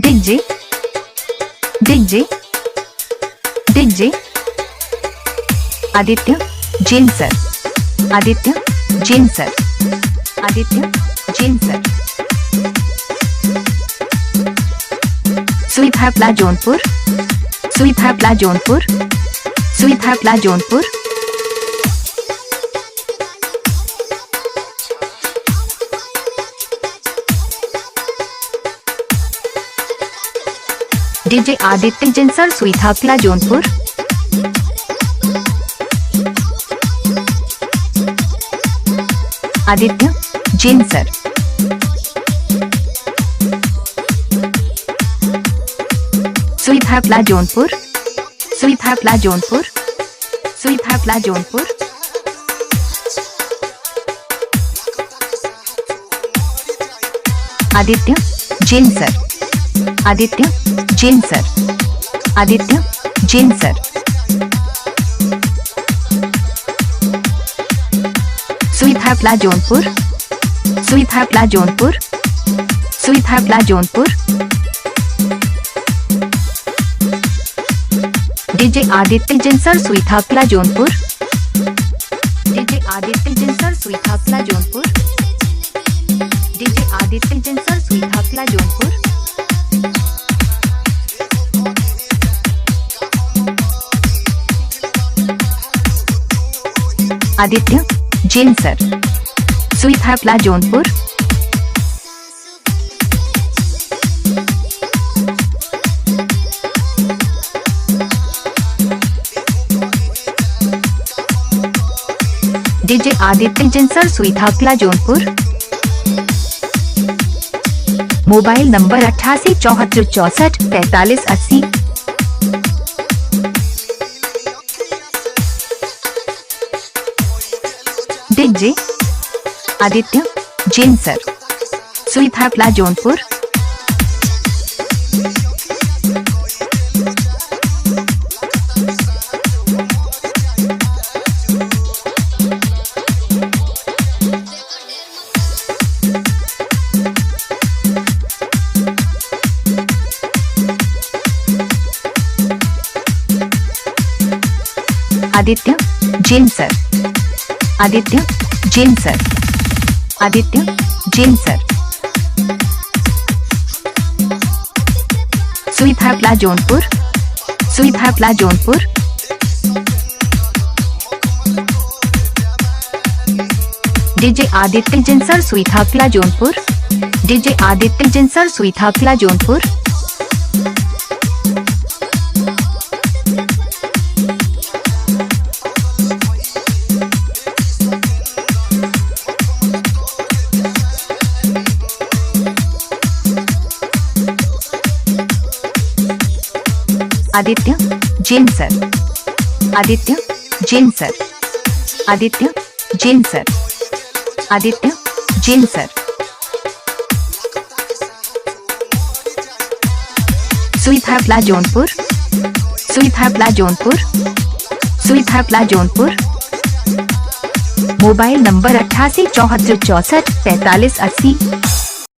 DJ DJ DJ Aditya Jain sir, Aditya Jain sir, Aditya Jain sir. Suithapala Jaunpur, Suithapala Jaunpur, Suithapala Jaunpur. DJ Aditya Jain sir, Suithapala Jaunpur. Aditya Jain sir, Suithapala Jaunpur, Suithapala Jaunpur, Suithapala Jaunpur. Aditya Jain sir, Aditya Jain sir, Aditya Jain sir. Suithapala Jaunpur, Suithapala Jaunpur, Suithapala Jaunpur. DJ Aditya Jain sir, Suithapala Jaunpur. DJ Aditya Jain sir, Suithapala Jaunpur. DJ Aditya Jain sir, Suithapala Jaunpur. Aditya Jain sir, Suithapala Jaunpur. DJ Aditya Jain sir, Suithapala Jaunpur. Mobile number 88 74 64 45 80। DJ Aditya Jain sir, Suithapala Jaunpur. Aditya Jain sir, Aditya Jain sir, Aditya Jain sir. Suithapala Jaunpur, Suithapala Jaunpur. DJ Aditya Jain sir, Suithapala Jaunpur. DJ Aditya Jain sir, Suithapala Jaunpur. Aditya Jain sir, Aditya Jain sir, Aditya Jain sir, Aditya Jain sir. Suithapala Jaunpur, Suithapala Jaunpur, Suithapala Jaunpur. Mobile number 88 74 64 45 80।